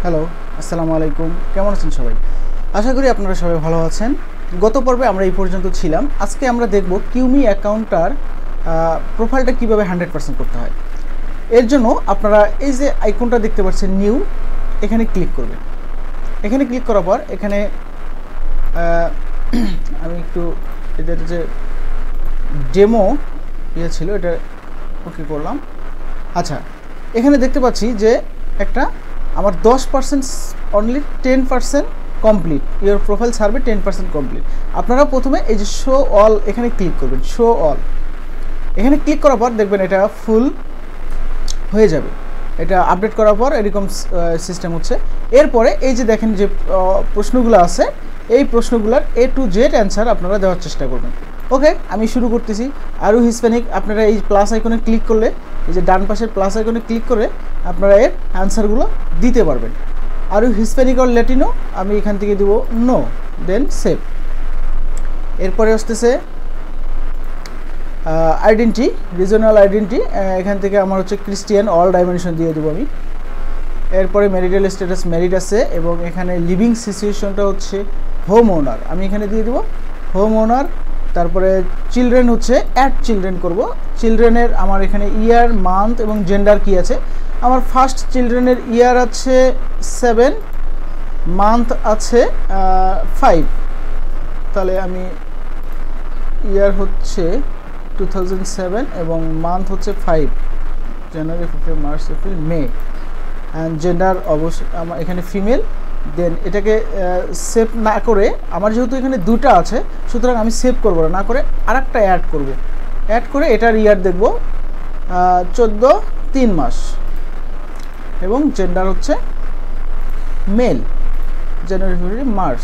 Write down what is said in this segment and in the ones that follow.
Hello, আসসালামু আলাইকুম। কেমন আছেন সবাই? আশা করি আপনারা সবাই ভালো আছেন। গত পর্বে আমরা এই পর্যন্ত ছিলাম। আজকে আমরা দেখব কিউমি অ্যাকাউন্টটার প্রোফাইলটা কীভাবে 100% করতে হয়। এর জন্য আপনারা এই যে আইকনটা দেখতে পাচ্ছেন নিউ, এখানে ক্লিক করবেন। এখানে ক্লিক করার পর এখানে আমি একটু এদের যে ডেমো ছিল এটা ওকে করলাম। আচ্ছা, এখানে দেখতে পাচ্ছি যে একটা আমার 10% only 10% complete, your profile survey 10% complete. আপনারা প্রথমে এই যে শো অল এখানে ক্লিক করবেন। শো অল এখানে ক্লিক করার পর দেখবেন এটা ফুল হয়ে যাবে। এটা আপডেট করার পর এরকম সিস্টেম হচ্ছে। এরপরে এই যে দেখেন যে প্রশ্নগুলো আছে, এই প্রশ্নগুলোর A to Z অ্যান্সার আপনারা দেওয়ার চেষ্টা করবেন। ওকে, আমি শুরু করতেছি। আরও হিসপ্যানিক, আপনারা এই প্লাস আইকনে ক্লিক করলে, এই যে ডান পাশের প্লাস আইকনে ক্লিক করে আপনারা এর অ্যান্সারগুলো দিতে পারবেন। আরও হিসপ্যানিক অর ল্যাটিনো, আমি এখান থেকে দিব নো, দেন সেভ। এরপরে আসতেছে আইডেন্টি, রিজনাল আইডেন্টি, এখান থেকে আমার হচ্ছে ক্রিশ্চিয়ান, অল ডাইমেনশন দিয়ে দেবো আমি। এরপরে ম্যারিটাল স্ট্যাটাস ম্যারিড আছে, এবং এখানে লিভিং সিচুয়েশনটা হচ্ছে হোম ওনার, আমি এখানে দিয়ে দেবো হোম ওনার। তারপরে চিলড্রেন হচ্ছে অ্যাড চিলড্রেন করব। চিলড্রেনের আমার এখানে ইয়ার, মান্থ এবং জেন্ডার কি আছে। আমার ফার্স্ট চিলড্রেনের ইয়ার আছে 7, মান্থ আছে 5, তাহলে আমি ইয়ার হচ্ছে 2007 এবং মান্থ হচ্ছে 5, January, February, March, April, May. And gender অবশ্যই আমার এখানে ফিমেল। দেন এটাকে সেভ না করে, আমার যেহেতু এখানে দুটো আছে সুতরাং আমি সেভ করবো না, করে আরেকটা অ্যাড করব। অ্যাড করে এটার ইয়ার দেখব 14-3 মাস, এবং জেন্ডার হচ্ছে মেল, জানুয়ারি, ফেব্রুয়ারি, মার্চ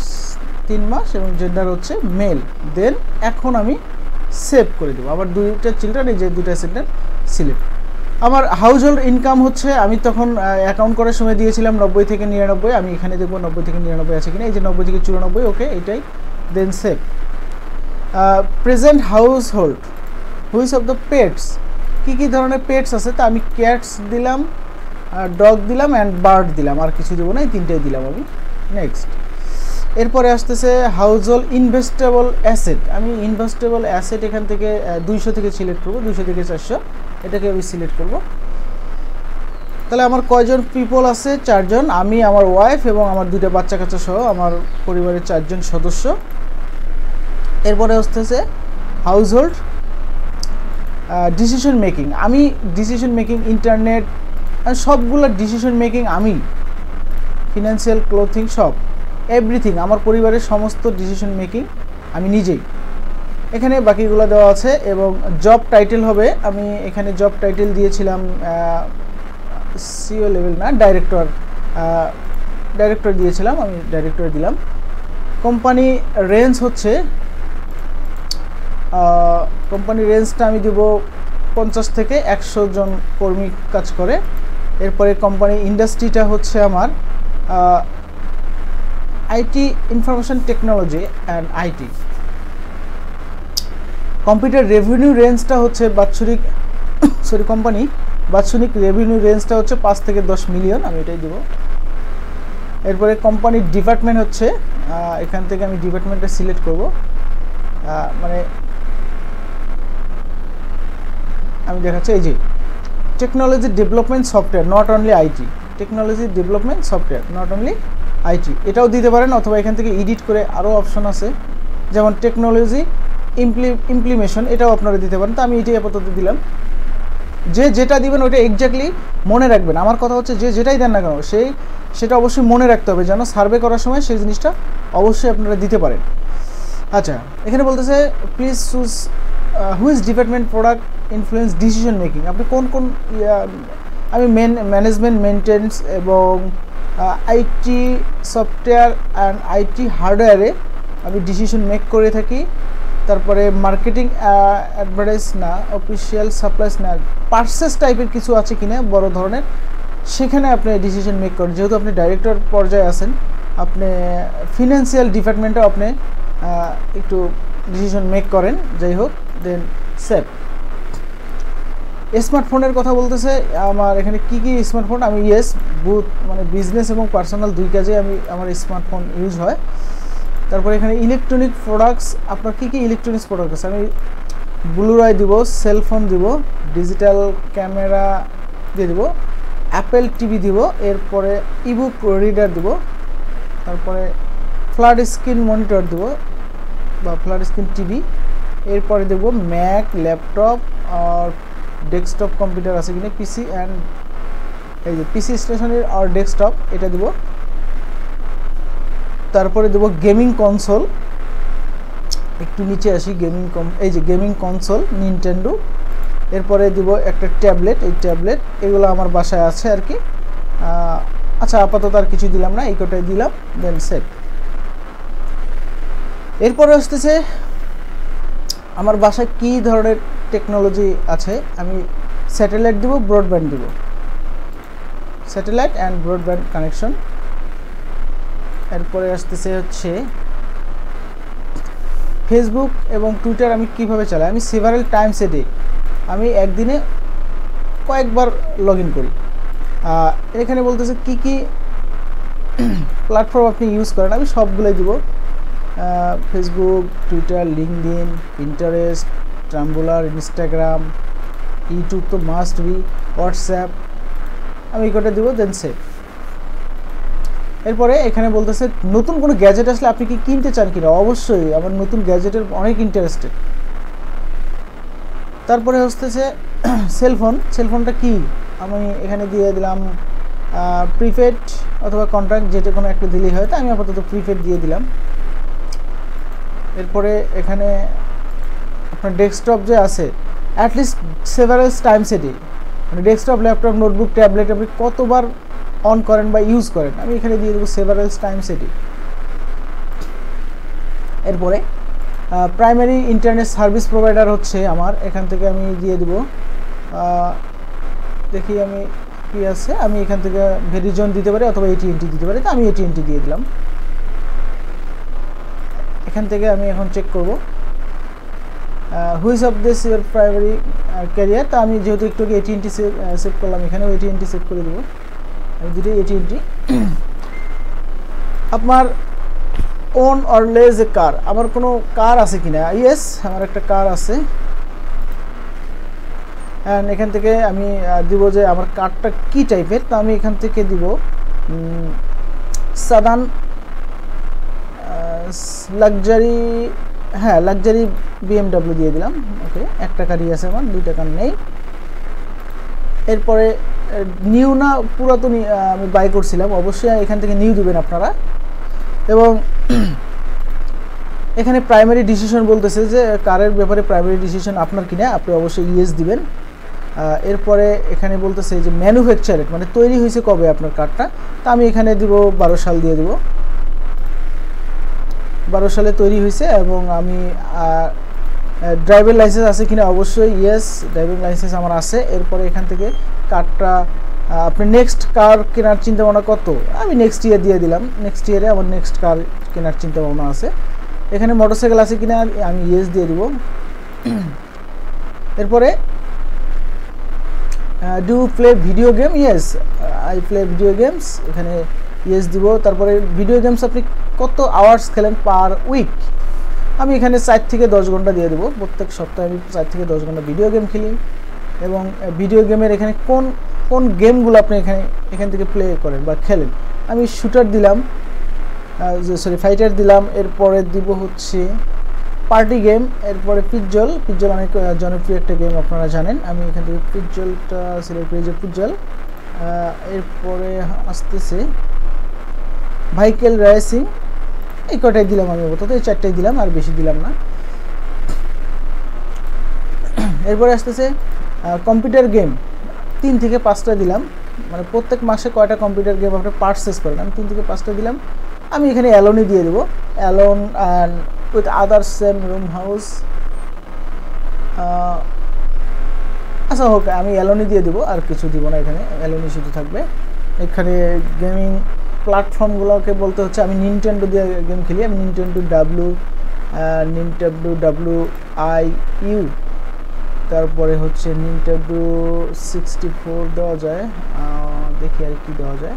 3 মাস, এবং জেন্ডার হচ্ছে মেল। দেন এখন আমি সেভ করে দেবো। আবার দুইটা চিলড্রেন, এই যে দুইটা চিলড্রেন সিলেক্ট। আমার হাউস হোল্ড ইনকাম হচ্ছে, আমি তখন অ্যাকাউন্ট করার সময় দিয়েছিলাম 90 থেকে 99, আমি এখানে দেখবো 90 থেকে 99 আছে কিনা। এই যে 90 থেকে 94, ওকে, এটাই। Then save. Present household, which of the pets, কী ধরনের পেটস আছে, তা আমি ক্যাটস দিলাম, ডগ দিলাম, অ্যান্ড বার্ড দিলাম, আর কিছু দেবো না, এই তিনটাই দিলাম আমি। নেক্সট। এরপরে আসতেছে হাউস হোল্ড ইনভেস্টেবল অ্যাসেট, আমি ইনভেস্টেবল অ্যাসেট এখান থেকে 200 থেকে সিলেক্ট করবো, 200 থেকে 400, এটাকে আমি সিলেক্ট করব। তাহলে আমার কয়জন পিপল আছে? 4 জন, আমি, আমার ওয়াইফ এবং আমার 2টা বাচ্চা কাচ্চা সহ আমার পরিবারের 4 জন সদস্য। এরপরে আসতেছে হাউস হোল্ড ডিসিশন মেকিং, আমি ডিসিশন মেকিং, ইন্টারনেট, সবগুলো ডিসিশন মেকিং আমি, ফিনান্সিয়াল, ক্লোথিং, সব এভরিথিং, আমার পরিবারের সমস্ত ডিসিশন মেকিং আমি নিজেই। এখানে বাকিগুলো দেওয়া আছে। এবং জব টাইটেল হবে, আমি এখানে জব টাইটেল দিয়েছিলাম সিও লেভেল না, ডাইরেক্টর দিয়েছিলাম, আমি ডাইরেক্টর দিলাম। কোম্পানি রেঞ্জ হচ্ছে, কোম্পানি রেঞ্জটা আমি দেব 50 থেকে 100 জন কর্মী কাজ করে। এরপরে কোম্পানি ইন্ডাস্ট্রিটা হচ্ছে আমার IT, information technology and IT. Computer revenue রেঞ্জটা হচ্ছে বাৎসরিক, কোম্পানি বাৎসরিক রেভিনিউ রেঞ্জটা হচ্ছে 5 থেকে 10 মিলিয়ন, আমি এটাই দেবো। এরপরে কোম্পানির ডিপার্টমেন্ট হচ্ছে, এখান থেকে আমি ডিপার্টমেন্টটা সিলেক্ট করব, মানে আমি দেখাচ্ছি এই যে technology development software, not only IT, technology development software, not only IT, এটাও দিতে পারেন। অথবা এখান থেকে এডিট করে আরও অপশন আছে, যেমন টেকনোলজি ইমপ্লিমেশন, এটাও আপনারা দিতে পারেন। তো আমি এটাই আপাতত দিলাম। যে যেটা দিবেন ওইটা এক্স্যাক্টলি মনে রাখবেন। আমার কথা হচ্ছে যে যেটাই দেন না কেন সেটা অবশ্যই মনে রাখতে হবে, যেন সার্ভে করার সময় সেই জিনিসটা অবশ্যই আপনারা দিতে পারেন। আচ্ছা, এখানে বলতেছে please choose which department product influence decision making, আপনি কোন আমি ম্যানেজমেন্ট, মেনটেন্স এবং আইটি সফটওয়্যার অ্যান্ড আইটি হার্ডওয়্যারে আমি ডিসিশন মেক করে থাকি। তারপরে মার্কেটিং, অ্যাডভার্টাইজ না, অফিসিয়াল সাপ্লাইস না, পার্সেস টাইপের কিছু আছে কিনা বড় ধরনের, সেখানে আপনি ডিসিশন মেক করেন। যেহেতু আপনি ডাইরেক্টর পর্যায়ে আছেন, আপনি ফিনান্সিয়াল ডিপার্টমেন্টেও আপনি একটু ডিসিশন মেক করেন, যাই হোক। দেন সেভ। স্মার্টফোনের কথা বলতেছে আমার এখানে কি কি স্মার্টফোন আমি ইয়েস বুথ মানে বিজনেস এবং পার্সোনাল দুই কাজে আমি আমার স্মার্টফোন ইউজ হয়। তারপরে এখানে ইলেকট্রনিক প্রোডাক্টস আপনার কি কি ইলেকট্রনিক্স প্রোডাক্ট আছে আমি ব্লুরাই দিব, সেলফোন দিব, ডিজিটাল ক্যামেরা দিয়ে দিব, অ্যাপেল টিভি দিব, এরপরে ইবুক রিডার দিব, তারপরে ফ্ল্যাট স্ক্রিন মনিটর দিব বা ফ্ল্যাট স্ক্রিন টিভি, এরপরে দেবো ম্যাক ল্যাপটপ আর ডেস্কটপ কম্পিউটার আছে কিনা পিসি অ্যান্ড এই যে পিসি স্টেশনারি আর ডেস্কটপ এটা দেবো। তারপরে দেবো গেমিং কনসোল, একটু নিচে আসি এই যে গেমিং কনসোল নিনটেন্ডো, এরপরে দিব একটা ট্যাবলেট, এই ট্যাবলেট এগুলো আমার বাসায় আছে আর কি। আচ্ছা আপাতত আর কিছু দিলাম না, এই কটাই দিলাম, দেন সেট। এরপরে আসতেছে আমার বাসায় কি ধরনের টেকনোলজি আছে, আমি স্যাটেলাইট দিব, ব্রডব্যান্ড দিব, স্যাটেলাইট অ্যান্ড ব্রডব্যান্ড কানেকশন। এরপরে আসতেছে হচ্ছে ফেসবুক এবং টুইটার আমি কিভাবে চালাই, আমি সেভারাল টাইমস এ ডে, আমি একদিনে কয়েকবার লগ ইন করি। এখানে বলতেছে কি কি প্ল্যাটফর্ম আপনি ইউজ করেন, আমি সবগুলোই দিব, Facebook, Twitter, LinkedIn, Pinterest, Tumblr, Instagram, YouTube তো মাস্ট বি, হোয়াটসঅ্যাপ, আমি এই কটা দিব, দেন সেভ। এরপরে এখানে বলতেছে নতুন কোনো গ্যাজেট আসলে আপনি কি কিনতে চান কিনা, অবশ্যই আমার নতুন গ্যাজেটের অনেক ইন্টারেস্টেড। তারপরে হচ্ছে সেলফোনটা কি আমি এখানে দিয়ে দিলাম প্রিপেড অথবা কন্ট্রাক্ট, যেটা কোনো একটা দিলেই হয়, তো আমি আপাতত প্রিপেড দিয়ে দিলাম। এরপরে এখানে আপনার ডেস্কটপ যে আছে at least several Times a day, মানে ডেস্কটপ, ল্যাপটপ, নোটবুক, ট্যাবলেট আপনি কতবার অন করেন বা ইউজ করেন, আমি এখানে দিয়ে দেবো সেভারাল টাইমস এ ডে। এরপরে প্রাইমারি ইন্টারনেট সার্ভিস প্রোভাইডার হচ্ছে আমার, এখান থেকে আমি দিয়ে দেবো, দেখি আমি কি আছে, আমি এখান থেকে ভেরিজন দিতে পারি অথবা AT&T দিতে পারি, তো আমি AT&T দিয়ে দিলাম। এখান থেকে আমি এখন চেক করব which of this your primary career, তো আমি যেহেতু একটু AT&T সেভ করলাম, এখানেও AT&T সেভ করে দেবো, আমি দুটোই AT&T। আপনার ওন অর লেজ এ কার, আমার কোনো কার আছে কিনা, ইয়েস আমার একটা কার আছে, অ্যান্ড এখান থেকে আমি দিব যে আমার কারটা কি টাইপের, তো আমি এখান থেকে দিব সাদান লাক্সারি, হ্যাঁ লাক্সারি BMW দিয়ে দিলাম। ওকে, একটা কারই আছে আমার, দুইটা কার নেই। এরপরে নিউ না পুরাতনই আমি বাই করছিলাম, অবশ্যই এখান থেকে নিউ দিবেন আপনারা। এবং এখানে প্রাইমারি ডিসিশন বলতেছে যে কারের ব্যাপারে প্রাইমারি ডিসিশন আপনার কিনা, আপনি অবশ্যই ইয়েস দিবেন। এরপরে এখানে বলতেছে যে ম্যানুফ্যাকচারেড মানে তৈরি হয়েছে কবে আপনার কারটা, তা আমি এখানে দিব 12 সাল দিয়ে দিব, 12 সালে তৈরি হয়েছে। এবং আমি ড্রাইভিং লাইসেন্স আছে কিনা, অবশ্যই ইয়েস ড্রাইভিং লাইসেন্স আমার আছে। এরপরে এখান থেকে কারটা আপনি নেক্সট কার কেনার চিন্তা ভাবনা কত, আমি নেক্সট ইয়ার দিয়ে দিলাম, নেক্সট ইয়ারে আমার নেক্সট কার কেনার চিন্তা ভাবনা আছে। এখানে মোটরসাইকেল আছে কিনা, আমি ইয়েস দিয়ে দিব। এরপরে do play video game, yes I play video games, এখানে ইয়েস দিব। তারপরে ভিডিও গেমস আপনি কত আওয়ার্স খেলেন পার উইক, আমি এখানে 4 থেকে 10 ঘন্টা দিয়ে দেবো, প্রত্যেক সপ্তাহে আমি 4 থেকে 10 ঘন্টা ভিডিও গেম খেলি। এবং ভিডিও গেমের এখানে কোন কোন গেমগুলো আপনি এখান থেকে প্লে করেন বা খেলেন, আমি শুটার দিলাম, ফাইটার দিলাম। এরপরে দিব হচ্ছে পার্টি গেম, এরপরে পিজ্জল অনেক জনপ্রিয় একটা গেম আপনারা জানেন, আমি এখান থেকে পিজ্জলটা সিলেক্ট করি, যে পিজ্জল। এরপরে আসতেছে ভাইকেল রেসিং, এই কটাই দিলাম আমি, অবত এই 4টাই দিলাম, আর বেশি দিলাম না। এরপরে আসতেছে কম্পিউটার গেম, 3 থেকে 5টা দিলাম, মানে প্রত্যেক মাসে কয়টা কম্পিউটার গেম আপনি পারচেস করেন, আমি 3 থেকে 5টা দিলাম। আমি এখানে অ্যালোনই দিয়ে দেবো, alone and with other same room house, আচ্ছা হোক আমি অ্যালোনই দিয়ে দেবো, আর কিছু দিব না, এখানে অ্যালোনই শুধু থাকবে। এখানে গেমিং প্ল্যাটফর্মগুলোকে বলতে হচ্ছে আমি নিনটেন্ডো দিয়ে গেম খেলি, আমি নিনটেন্ডো WIU তারপরে হচ্ছে নিনটেন্ডো 64 দেওয়া যায়, দেখি আর কি দেওয়া যায়।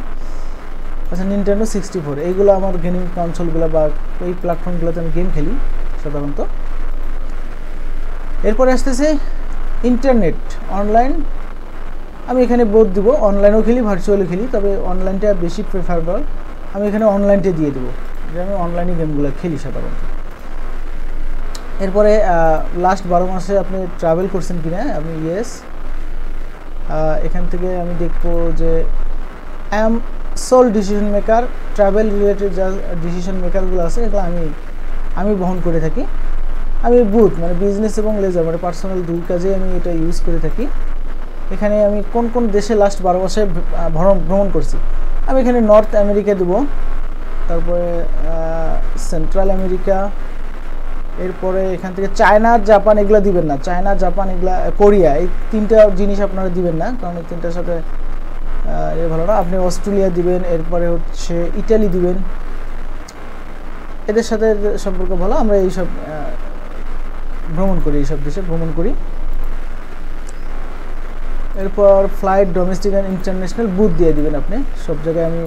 আচ্ছা, নিনটেন্ডো 64 এইগুলো আমার গেমিং কনসোলগুলো বা এই প্ল্যাটফর্মগুলোতে আমি গেম খেলি সাধারণত। এরপরে আসতেছে ইন্টারনেট, অনলাইন। আমি এখানে বোধ দিব, অনলাইনেও খেলি ভার্চুয়ালি খেলি, তবে অনলাইনটা বেশি প্রেফারেবল। আমি এখানে অনলাইনটা দিয়ে দেবো, যে আমি অনলাইনে গেমগুলো খেলি সাধারণত। এরপরে লাস্ট 12 মাসে আপনি ট্রাভেল করছেন কিনা, আমি ইয়েস। এখান থেকে আমি দেখবো যে I am sole decision maker, travel related যা ডিসিশন মেকারগুলো আছে এগুলো আমি বহন করে থাকি। আমি বুথ মানে বিজনেস এবং লেজার মানে পার্সোনাল দুই কাজে আমি এটা ইউজ করে থাকি। এখানে আমি কোন কোন দেশে লাস্ট 12 মাসে ভ্রমণ করছি, আমি এখানে নর্থ আমেরিকা দেবো, তারপরে সেন্ট্রাল আমেরিকা, এরপরে এখান থেকে চায়না জাপান এগুলো দিবেন না, চায়না জাপান এগুলা, কোরিয়া, এই তিনটা জিনিস আপনারা দিবেন না, কারণ এই তিনটার সাথে ভালো না। আপনি অস্ট্রেলিয়া দিবেন, এরপরে হচ্ছে ইটালি দিবেন, এদের সাথে সম্পর্ক ভালো, আমরা এইসব ভ্রমণ করি, এইসব দেশে ভ্রমণ করি। এরপর flight, domestic and international booth দিয়ে দিবেন আপনি সব জায়গায়। আমি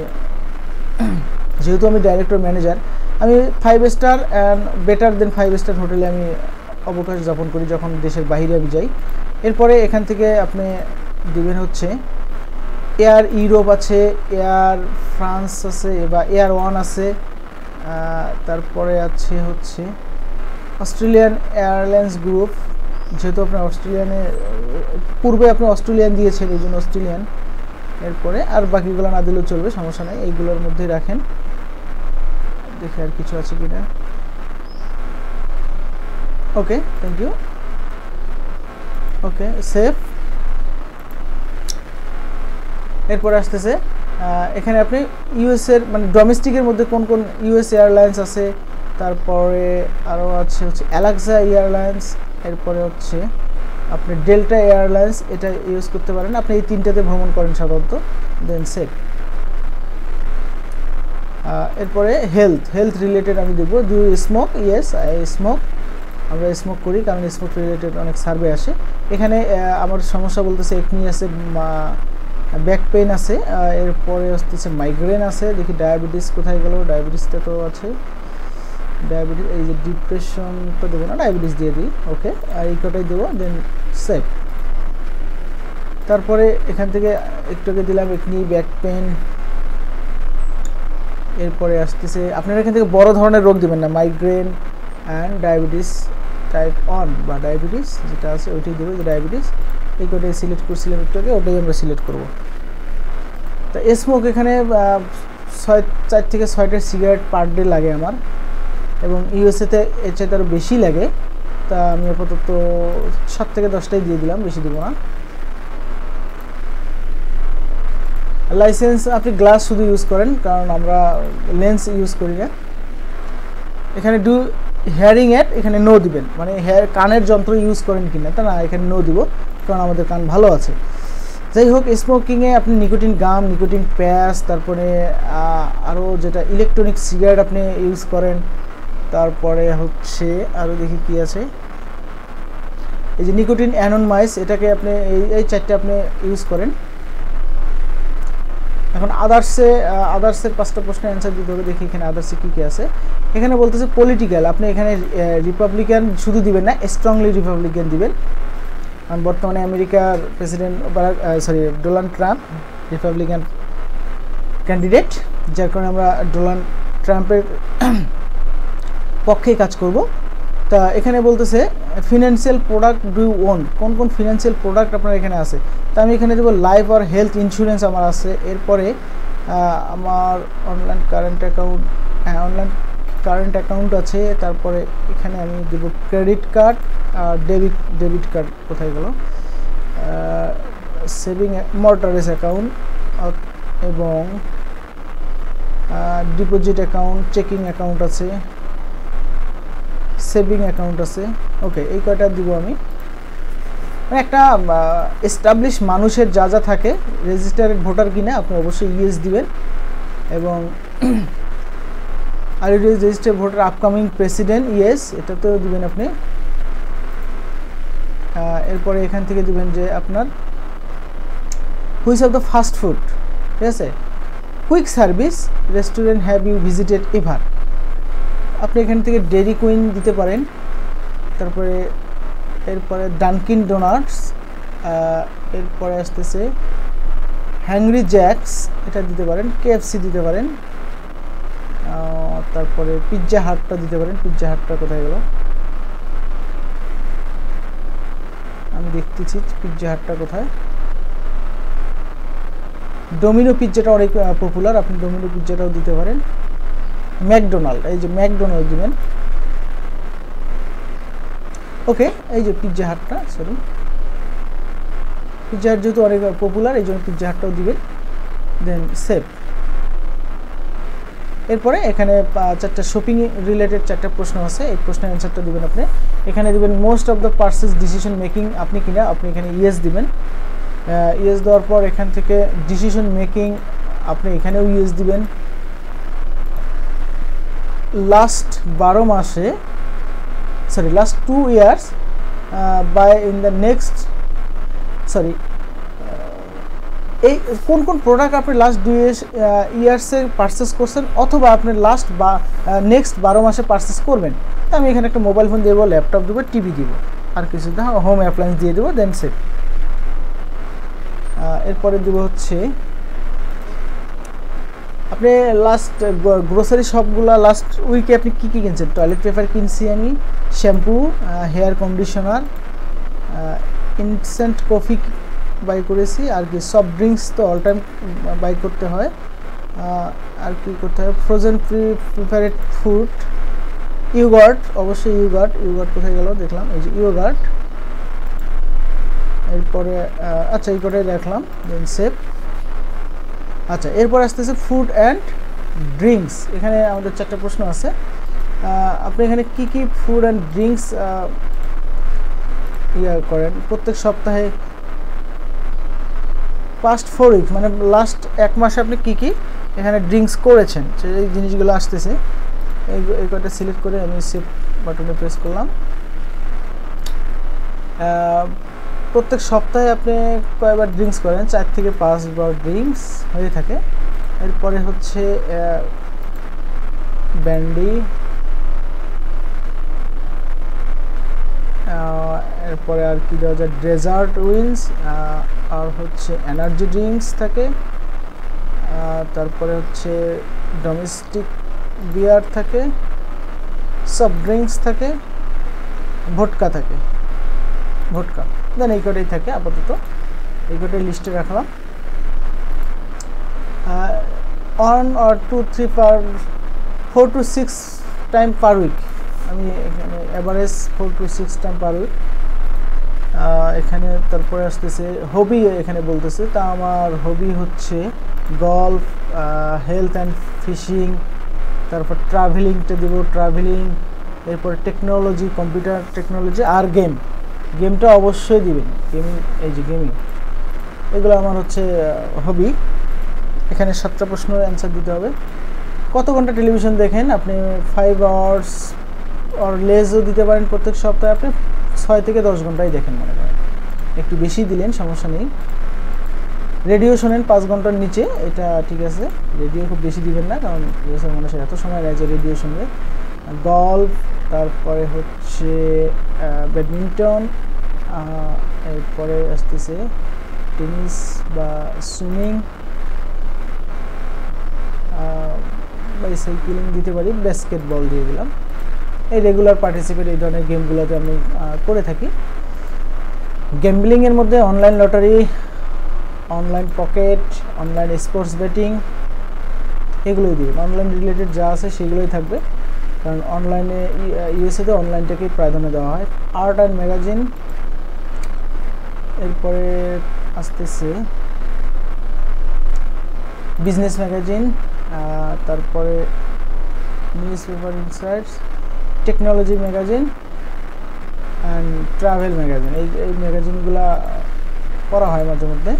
যেহেতু আমি ডাইরেক্টর ম্যানেজার, আমি 5 star and better then 5 star হোটেলে আমি অবকাশ যাপন করি যখন দেশের বাইরে আমি যাই। এরপরে এখান থেকে আপনি দিবেন হচ্ছে এয়ার ইউরোপ আছে, এয়ার ফ্রান্স আছে বা এয়ার ওয়ান আছে, তারপরে আছে হচ্ছে অস্ট্রেলিয়ান এয়ারলাইন্স গ্রুপ, যেহেতু আপনার অস্ট্রেলিয়ানে পূর্বে আপনি অস্ট্রেলিয়ান দিয়েছেন এই জন্য অস্ট্রেলিয়ান। এরপরে আর বাকিগুলো না দিলেও চলবে, সমস্যা নেই, এইগুলোর মধ্যেই রাখেন। দেখি আর কিছু আছে কিনা। ওকে, থ্যাংক ইউ। Okay, save. এরপরে আসতেছে এখানে আপনি ইউএসের মানে ডোমেস্টিকের মধ্যে কোন কোন ইউএস এয়ারলাইন্স আছে, তারপরে আরও আছে হচ্ছে অ্যালাক্সা এয়ারলাইন্স, এরপরে হচ্ছে আপনি ডেল্টা এয়ারলাইন্স, এটা ইউজ করতে পারেন, আপনি এই তিনটাতে ভ্রমণ করেন সাধারণত। Then save. এরপরে হেলথ রিলেটেড আমি দেখব, do you smoke, yes I smoke, আমরা স্মোক করি কারণ স্মোক রিলেটেড অনেক সার্ভে আসে। এখানে আমার সমস্যা বলতেছে একনি আছে, ব্যাক পেইন আছে, এরপরে আসতেছে মাইগ্রেন আছে, দেখি ডায়াবেটিস কোথায় গেল, ডায়াবেটিসটা তো আছে, ডায়াবেটিস, এই যে ডিপ্রেশনটা দেবো না, ডায়াবেটিস দিয়ে দিই। ওকে, আর এই কটাই দেবো, দেন সেভ। তারপরে এখান থেকে একটু আগে দিলাম একনি, ব্যাক পেইন। এরপরে আসতেছে আপনারা এখান থেকে বড় ধরনের রোগ দিবেন না, মাইগ্রেন অ্যান্ড ডায়াবেটিস টাইপ 1 বা ডায়াবেটিস যেটা আছে ওইটাই দেবো, যে ডায়াবেটিস। এই কটাই সিলেক্ট করছিলাম একটু আগে, ওটাই আমরা সিলেক্ট করব। তা স্মোক এখানে 4 থেকে 6টা সিগারেট পার ডে লাগে আমার, এবং ইউএসএতে এর চাইতে আরও বেশি লাগে, তা আমি আপাতত 7 থেকে 10টাই দিয়ে দিলাম, বেশি দেবো না। লাইসেন্স আপনি গ্লাস শুধু ইউজ করেন, কারণ আমরা লেন্স ইউজ করি না। এখানে ডু হেয়ারিং এড, এখানে নো দিবেন, মানে কানের যন্ত্র ইউজ করেন কিনা তা না, এখানে নো দিব, কারণ আমাদের কান ভালো আছে। যাই হোক, স্মোকিংয়ে আপনি নিকোটিন গাম, নিকোটিন প্যাচ, তারপরে আরও যেটা ইলেকট্রনিক সিগারেট আপনি ইউজ করেন, তারপরে হচ্ছে আরও দেখি কি আছে, এই যে নিকোটিন অ্যানোনমাইজ, এটাকে আপনি এই 4টে আপনি ইউজ করেন। এখন আদার্সের 5টা প্রশ্নের অ্যান্সার দিতে হবে, দেখি এখানে আদার্সে কী কী আছে। এখানে বলতেছে পলিটিক্যাল, আপনি এখানে রিপাবলিকান শুধু দিবেন না, স্ট্রংলি রিপাবলিকান দিবেন, কারণ বর্তমানে আমেরিকার president Donald Trump Republican candidate, যার কারণে আমরা ডোনাল্ড ট্রাম্পের পক্ষেই কাজ করব। তা এখানে বলতেছে financial product do you own, কোন কোন ফিনান্সিয়াল প্রোডাক্ট আপনার এখানে আছে, তা আমি এখানে দেবো লাইফ আর হেলথ ইন্স্যুরেন্স আমার আছে। এরপরে আমার অনলাইন কারেন্ট অ্যাকাউন্ট আছে, তারপরে এখানে আমি দেবো ক্রেডিট কার্ড, ডেবিট কার্ড কোথায় গেল, সেভিং মর্টারেজ অ্যাকাউন্ট এবং ডিপোজিট অ্যাকাউন্ট, চেকিং অ্যাকাউন্ট আছে, সেভিং অ্যাকাউন্ট আছে। ওকে, এই কয়টা দিব আমি। মানে একটা এস্টাবলিশ মানুষের যা যা থাকে, রেজিস্টার্ড ভোটার কিনা আপনি অবশ্যই ইয়েস দিবেন, এবং আর registered voter upcoming president, yes এটাতেও দিবেন আপনি। এরপরে এখান থেকে দিবেন যে আপনার which of the fast food, ঠিক আছে, quick service restaurant have you visited ever. আপনি এখান থেকে ডেরি কুইন দিতে পারেন, তারপরে এরপরে ডানকিন ডোনাটস, এরপরে আসতেছে হ্যাংরি জ্যাকস, এটা দিতে পারেন, KFC দিতে পারেন, তারপরে পিৎজা হাটটা দিতে পারেন। পিৎজা হাটটা কোথায় গেল, আমি দেখতেছি পিৎজা হাটটা কোথায়। ডোমিনো পিৎজাটা অনেক পপুলার, আপনি ডোমিনো পিৎজাটাও দিতে পারেন। ম্যাকডোনাল্ড, এই যে ম্যাকডোনাল্ড দিবেন। ওকে, এই যে পিৎজা হাটটা, সরি পিৎজা হাট যেহেতু অনেক পপুলার এই জন্য পিৎজা হাটটাও দিবেন, দেন সেভ। এরপরে এখানে 4টা শপিং রিলেটেড 4টা প্রশ্ন আছে, এই প্রশ্নের অ্যান্সারটা দিবেন আপনি। এখানে দিবেন most of the purchase decision making আপনি কিনা, আপনি এখানে ইয়েস দিবেন। ইয়েস দেওয়ার পর এখান থেকে ডিসিশন মেকিং আপনি এখানেও ইয়েস দিবেন। লাস্ট 12 মাসে, sorry last 2 years by in the next, sorry এই কোন কোন প্রোডাক্ট আপনি লাস্ট 2 ইয়ার্সে পারচেস করছেন অথবা আপনি লাস্ট বা নেক্সট 12 মাসে পারচেস করবেন। তো আমি এখানে একটা মোবাইল ফোন দেবো, ল্যাপটপ দেবো, টিভি দিব, আর কিছু হোম অ্যাপ্লায়েন্স দিয়ে দেবো, দেন সেভ। এরপরে দেব হচ্ছে আপনি লাস্ট গ্রোসারি শপগুলো লাস্ট উইকে আপনি কী কী কিনছেন। টয়লেট পেপার কিনছি আমি, shampoo, hair conditioner, instant coffee buy করেছি, আর কি সফট ড্রিঙ্কস তো অল টাইম বাই করতে হয়, আর কি করতে হয়, ফ্রোজেন প্রিপারেড ফুড, ইয়োগার্ট, অবশ্যই ইয়োগার্ট কোথায় গেল দেখলাম, এই যে ইয়োগার্ট। এরপরে আচ্ছা এই কটাই রাখলাম, দেন সেভ। আচ্ছা এরপর আসতেছে ফুড অ্যান্ড ড্রিঙ্কস, এখানে আমাদের 4টা প্রশ্ন আছে। আপনি এখানে কি কি ফুড অ্যান্ড ড্রিঙ্কস করেন প্রত্যেক সপ্তাহে, পাস্ট 4 উইকস মানে লাস্ট 1 মাসে আপনি কি কি এখানে ড্রিঙ্কস করেছেন, সেই জিনিসগুলো আসতেছে। এই কয়টা সিলেক্ট করে আমি সেভ বাটনে প্রেস করলাম। প্রত্যেক সপ্তাহে আপনি কয়বার ড্রিঙ্কস করেন, 4 থেকে 5 বার ড্রিঙ্কস হয়ে থাকে। এরপরে হচ্ছে ব্যান্ডি, এরপরে আর কি দেওয়া যায়, ডেজার্ট উইন্স, আর হচ্ছে এনার্জি ড্রিঙ্কস থাকে, তারপরে হচ্ছে ডোমেস্টিক বিয়ার থাকে, সফট ড্রিঙ্কস থাকে, ভোটকা থাকে, ভোটকা, দেন এই কটাই থাকে আপাতত, এই কটাই লিস্টে রাখলাম। 1 or 2, 3 4 to 6 time per week, আমি এখানে average 4 to 6 time per week. এখানে তারপরে আসতেছে হবি, এখানে বলতেছে তা আমার হবি হচ্ছে গল্ফ, হেলথ অ্যান্ড ফিশিং, তারপর ট্রাভেলিংটা দেবো, ট্রাভেলিং, এরপর টেকনোলজি, কম্পিউটার টেকনোলজি, আর গেমটা অবশ্যই দিবেন, গেমিং, এই যে গেমিং, এগুলো আমার হচ্ছে হবি। এখানে 7টা প্রশ্নের অ্যান্সার দিতে হবে। কত ঘন্টা টেলিভিশন দেখেন আপনি, 5 আওয়ার্স আর লেসও দিতে পারেন, প্রত্যেক সপ্তাহে আপনি 6 থেকে 10 ঘন্টাই দেখেন মনে করেন, একটু বেশি দিলেন সমস্যা নেই। রেডিও শোনেন 5 ঘন্টার নিচে, এটা ঠিক আছে, রেডিও খুব বেশি দিবেন না, কারণ মানুষের এত সময় নেয় যে রেডিও শুনবে। গল্ফ, তারপরে হচ্ছে ব্যাডমিন্টন, এরপরে আসতেছে টেনিস বা সুইমিং, বাইসাইকেলিং দিতে পারি, বাস্কেটবল দিয়ে দিলাম। এই রেগুলার পার্টিসিপেট এই ধরনের গেমগুলোতে আমি করে থাকি। গ্যাম্বলিংয়ের মধ্যে online lottery, online poker, online sports betting, এগুলোই দিবেন। অনলাইন রিলেটেড যা আছে সেগুলোই থাকবে, কারণ অনলাইনে ইউএসএতে অনলাইনটাকেই প্রাধান্য দেওয়া হয়। আর্ট অ্যান্ড ম্যাগাজিন, এরপরে আসতেছে বিজনেস ম্যাগাজিন, তারপরে news paper insights, technology magazine and travel magazine, এই ম্যাগাজিনগুলো পড়া হয় মাঝে মধ্যে।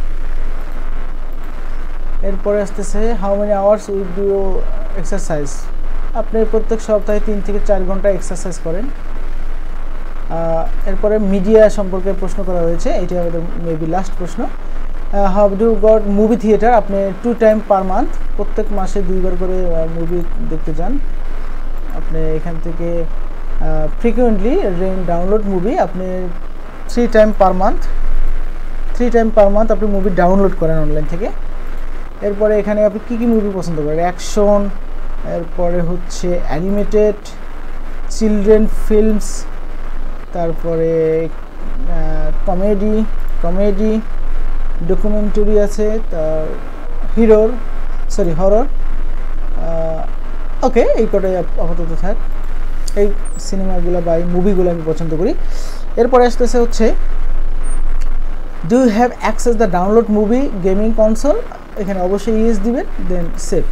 এরপরে আসতেছে how many hours will do exercise, আপনি প্রত্যেক সপ্তাহে 3 থেকে 4 ঘন্টা এক্সারসাইজ করেন। এরপরে মিডিয়া সম্পর্কে প্রশ্ন করা হয়েছে, এটি আমাদের মেবি লাস্ট প্রশ্ন। How do goat movie theatre, আপনি 2 টাইম পার মান্থ, প্রত্যেক মাসে 2বার করে মুভি দেখতে যান। আপনি এখান থেকে ফ্রিকুয়েন্টলি ডাউনলোড মুভি, আপনি 3 টাইম পার মান্থ আপনি মুভি ডাউনলোড করেন অনলাইন থেকে। এরপরে এখানে আপনি কী কী মুভি পছন্দ করেন, অ্যাকশন, এরপরে হচ্ছে অ্যানিমেটেড, চিলড্রেন ফিল্মস, তারপরে কমেডি, ডকুমেন্টারি আছে, তার হরর। ওকে, এই কটাই আপাতত থাক। এই সিনেমাগুলো বা এই মুভিগুলো আমি পছন্দ করি। এরপরে আসতেছে হচ্ছে do you have access the download movie gaming console, এখানে অবশ্যই ইয়েস দিবেন, then save.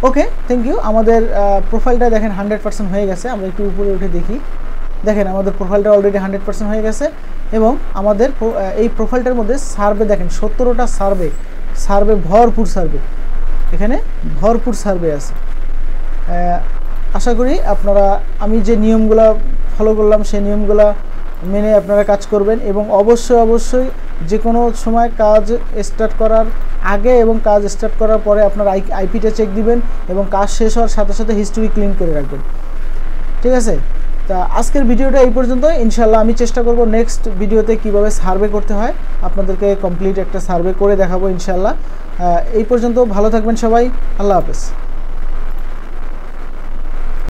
Okay, thank you. আমাদের প্রোফাইলটা দেখেন 100% হয়ে গেছে। আমরা একটু উপরে উঠে দেখি, দেখেন আমাদের প্রোফাইলটা অলরেডি 100% হয়ে গেছে এবং আমাদের এই প্রোফাইলটার মধ্যে সার্ভে দেখেন 17টা সার্ভে ভরপুর সার্ভে, এখানে ভরপুর সার্ভে আছে। আশা করি আপনারা আমি যে নিয়মগুলো ফলো করলাম সেই নিয়মগুলো মেনে আপনারা কাজ করবেন এবং অবশ্যই যে কোনো সময় কাজ স্টার্ট করার আগে এবং কাজ স্টার্ট করার পরে আপনার আইপিটা চেক দিবেন এবং কাজ শেষ হওয়ার সাথে সাথে হিস্ট্রি ক্লিন করে রাখবেন, ঠিক আছে? তা আজকের ভিডিওটা এই পর্যন্ত। ইনশাল্লাহ আমি চেষ্টা করব নেক্সট ভিডিওতে কিভাবে সার্ভে করতে হয় আপনাদেরকে কমপ্লিট একটা সার্ভে করে দেখাবো ইনশাল্লাহ। এই পর্যন্ত ভালো থাকবেন সবাই, আল্লাহ হাফেজ।